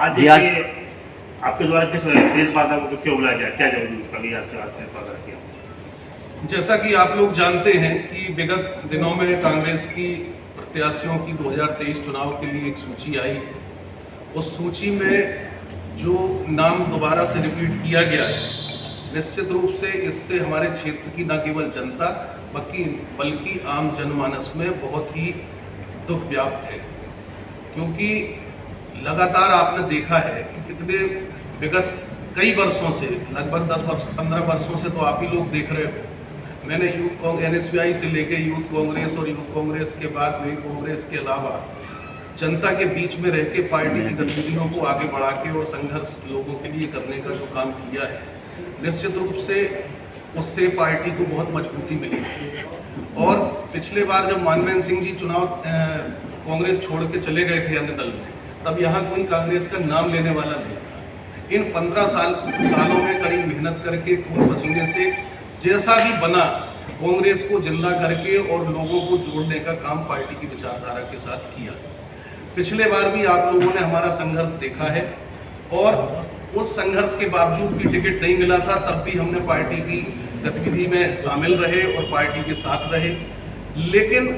आज जी, देखिए आपके द्वारा किस तेज बाधा को क्यों बुलाया गया, क्या जरूरी कभी आपने फैसला किया? जैसा कि आप लोग जानते हैं कि विगत दिनों में कांग्रेस की प्रत्याशियों की 2023 चुनाव के लिए एक सूची आई है। उस सूची में जो नाम दोबारा से रिपीट किया गया है, निश्चित रूप से इससे हमारे क्षेत्र की न केवल जनता बल्कि आम जनमानस में बहुत ही दुख व्याप्त है, क्योंकि लगातार आपने देखा है कि कितने विगत कई वर्षों से, लगभग 10-15 वर्षों से तो आप ही लोग देख रहे हो, मैंने NSUI से लेके यूथ कांग्रेस और यूथ कांग्रेस के बाद नई कांग्रेस के अलावा जनता के बीच में रह के पार्टी की गतिविधियों को आगे बढ़ा के और संघर्ष लोगों के लिए करने का जो काम किया है, निश्चित रूप से उससे पार्टी को बहुत मजबूती मिली। और पिछले बार जब मानवेंद्र सिंह जी चुनाव कांग्रेस छोड़ के चले गए थे अन्य दल में, तब यहाँ कोई कांग्रेस का नाम लेने वाला नहीं था। इन 15 सालों में कड़ी मेहनत करके खून पसीने से जैसा भी बना, कांग्रेस को जिंदा करके और लोगों को जोड़ने का काम पार्टी की विचारधारा के साथ किया। पिछले बार भी आप लोगों ने हमारा संघर्ष देखा है और उस संघर्ष के बावजूद भी टिकट नहीं मिला था, तब भी हमने पार्टी की गतिविधि में शामिल रहे और पार्टी के साथ रहे। लेकिन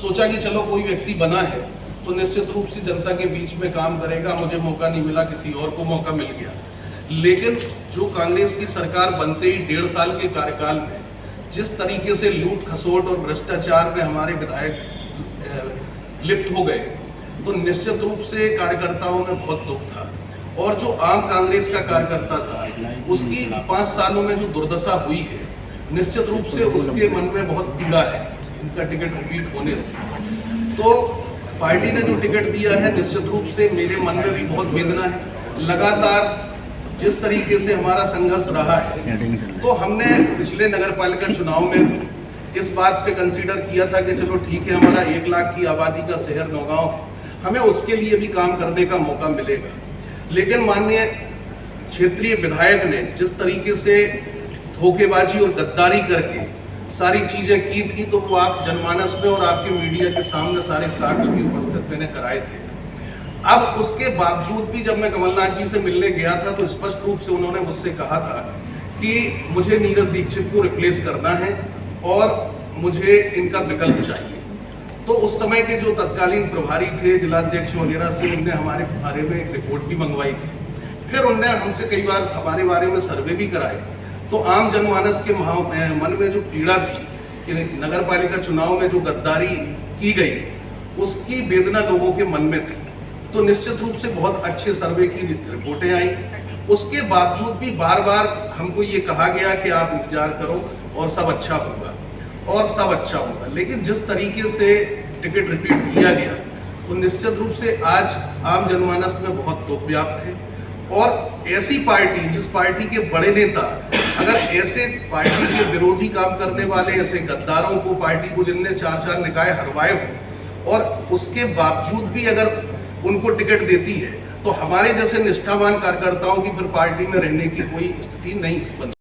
सोचा कि चलो कोई व्यक्ति बना है तो निश्चित रूप से जनता के बीच में काम करेगा। मुझे मौका नहीं मिला, किसी और को मौका मिल गया। लेकिन जो कांग्रेस की सरकार बनते ही 1.5 साल के कार्यकाल में जिस तरीके से लूट खसोट और भ्रष्टाचार में हमारे विधायक लिप्त हो गए, तो निश्चित रूप से कार्यकर्ताओं में बहुत दुख था। और जो आम कांग्रेस का कार्यकर्ता था, उसकी 5 सालों में जो दुर्दशा हुई है, निश्चित रूप से उसके मन में बहुत पीड़ा है इनका टिकट रिपीट होने से। तो पार्टी ने जो टिकट दिया है, निश्चित रूप से मेरे मन में भी बहुत वेदना है। लगातार जिस तरीके से हमारा संघर्ष रहा है, तो हमने पिछले नगर पालिका चुनाव में भी इस बात पे कंसीडर किया था कि चलो ठीक है, हमारा 1 लाख की आबादी का शहर नौगांव है, हमें उसके लिए भी काम करने का मौका मिलेगा। लेकिन माननीय क्षेत्रीय विधायक ने जिस तरीके से धोखेबाजी और गद्दारी करके सारी चीज़ें की थी, तो वो आप जनमानस में और आपके मीडिया के सामने सारे साक्ष्य भी उपस्थित मैंने कराए थे। अब उसके बावजूद भी जब मैं कमलनाथ जी से मिलने गया था, तो स्पष्ट रूप से उन्होंने मुझसे कहा था कि मुझे नीरज दीक्षित को रिप्लेस करना है और मुझे इनका विकल्प चाहिए। तो उस समय के जो तत्कालीन प्रभारी थे, जिलाध्यक्ष वगैरह से, उनने हमारे बारे में एक रिपोर्ट भी मंगवाई थी। फिर उनने हमसे कई बार हमारे बारे में सर्वे भी कराए। तो आम जनमानस के मन में जो पीड़ा थी कि नगर पालिका चुनाव में जो गद्दारी की गई, उसकी वेदना लोगों के मन में थी। तो निश्चित रूप से बहुत अच्छे सर्वे की रिपोर्टें आई। उसके बावजूद भी बार बार हमको ये कहा गया कि आप इंतजार करो और सब अच्छा होगा और सब अच्छा होगा। लेकिन जिस तरीके से टिकट रिपीट किया गया, तो निश्चित रूप से आज आम जनमानस में बहुत दुख व्याप्त है। और ऐसी पार्टी, जिस पार्टी के बड़े नेता अगर ऐसे पार्टी के विरोधी काम करने वाले ऐसे गद्दारों को, पार्टी को जिनने 4 निकाय हरवाए हो, और उसके बावजूद भी अगर उनको टिकट देती है, तो हमारे जैसे निष्ठावान कार्यकर्ताओं की फिर पार्टी में रहने की कोई स्थिति नहीं बनती।